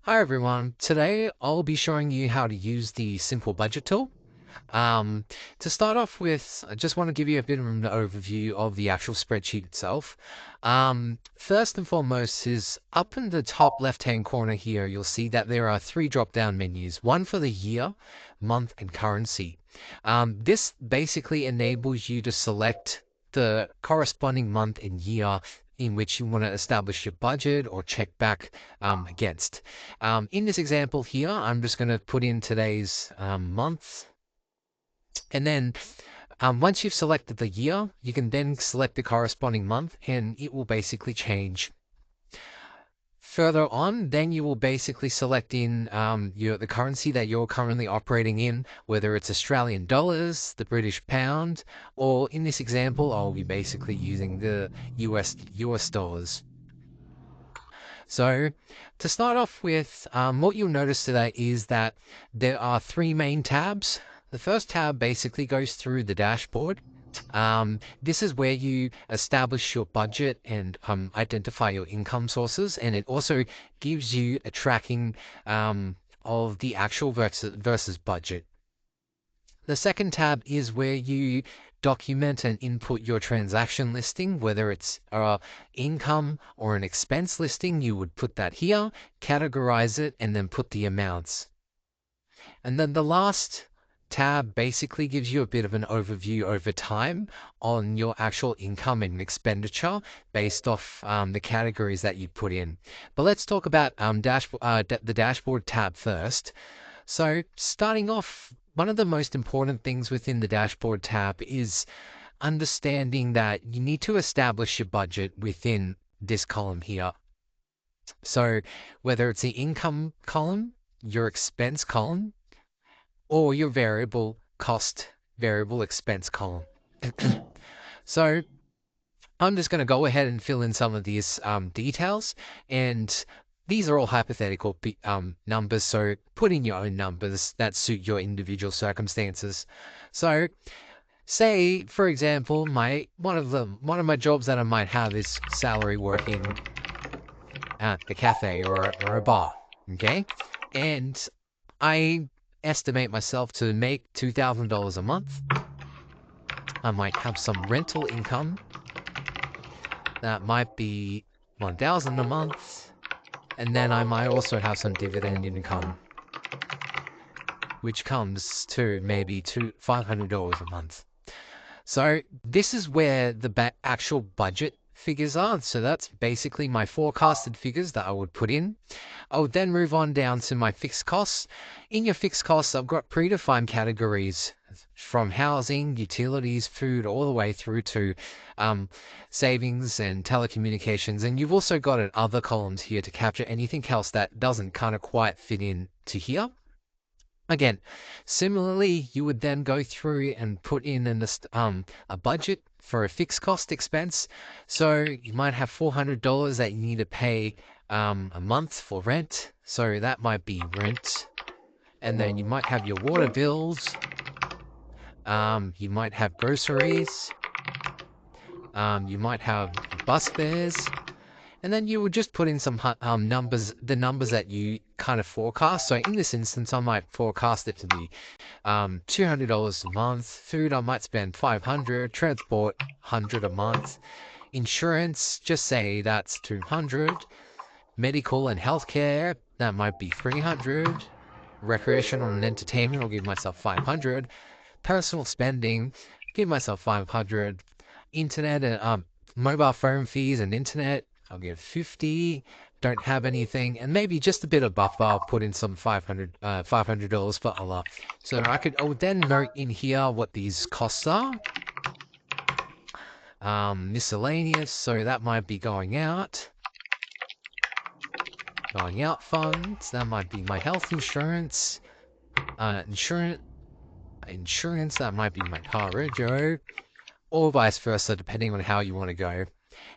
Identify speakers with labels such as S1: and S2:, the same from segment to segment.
S1: Hi everyone. Today I'll be showing you how to use the simple budget tool. Um, to start off with, I just want to give you a bit of an overview of the actual spreadsheet itself. First and foremost is up in the top left-hand corner here, you'll see that there are three drop-down menus, one for the year, month, and currency. This basically enables you to select the corresponding month and year in which you want to establish your budget or check back against. In this example here, I'm just going to put in today's month. And then once you've selected the year, you can then select the corresponding month and it will basically change. Further on, then you will basically select in the currency that you're currently operating in, whether it's Australian dollars, the British pound, or in this example, I'll be basically using the US dollars. So to start off with, what you'll notice today is that there are three main tabs. The first tab basically goes through the dashboard. This is where you establish your budget and identify your income sources, and it also gives you a tracking of the actual versus budget. The second tab is where you document and input your transaction listing, whether it's income or an expense listing, you would put that here, categorize it, and then put the amounts. And then the last tab basically gives you a bit of an overview over time on your actual income and expenditure based off the categories that you put in. But let's talk about the dashboard tab first. So starting off, one of the most important things within the dashboard tab is understanding that you need to establish your budget within this column here. So whether it's the income column, your expense column, or your variable cost, variable expense column. So I'm just going to go ahead and fill in some of these details, and these are all hypothetical numbers, so put in your own numbers that suit your individual circumstances. So say, for example, one of my jobs that I might have is salary working at a cafe or a bar, okay? And I estimate myself to make $2,000 a month. I might have some rental income that might be 1,000 a month, and then I might also have some dividend income, which comes to maybe $500 a month. So this is where the actual budget figures are. So that's basically my forecasted figures that I would put in. I would then move on down to my fixed costs. In your fixed costs, I've got predefined categories from housing, utilities, food, all the way through to savings and telecommunications. And you've also got other columns here to capture anything else that doesn't kind of quite fit in to here. Again, similarly, you would then go through and put in a budget for a fixed cost expense. So you might have $400 that you need to pay a month for rent. So that might be rent. And then you might have your water bills. You might have groceries. You might have bus fares. And then you would just put in some numbers, the numbers that you kind of forecast. So in this instance, I might forecast it to be $200 a month. Food, I might spend $500. Transport, $100 a month. Insurance, just say that's $200. Medical and healthcare, that might be $300. Recreational and entertainment, I'll give myself $500. Personal spending, give myself $500. Internet and mobile phone fees and internet, I'll give 50. Don't have anything, and maybe just a bit of buffer. I'll put in some $500 for Allah. So I would then note in here what these costs are. Miscellaneous, so that might be going out. Going out funds, that might be my health insurance. Insurance, that might be my car radio, or vice versa, depending on how you want to go.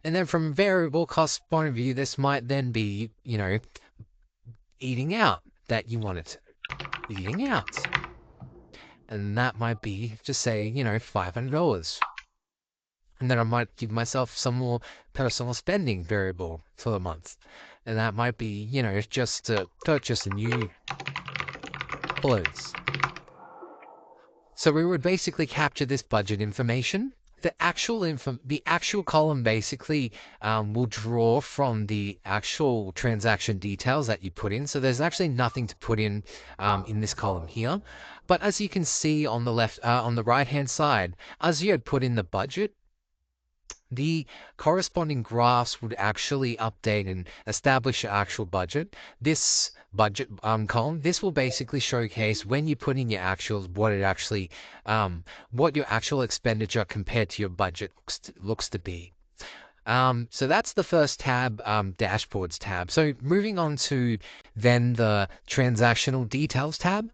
S1: And then from a variable cost point of view, this might then be, eating out that you want it. Eating out. And that might be, just say, $500. And then I might give myself some more personal spending variable for the month. and that might be, just to purchase a new clothes. So we would basically capture this budget information. The actual column basically will draw from the actual transaction details that you put in. So there's actually nothing to put in this column here. But as you can see on the on the right hand side, as you had put in the budget, the corresponding graphs would actually update and establish your actual budget. This budget column, this will basically showcase when you put in your actuals, what your actual expenditure compared to your budget looks to be. So that's the first tab, dashboards tab. So moving on to then the transactional details tab.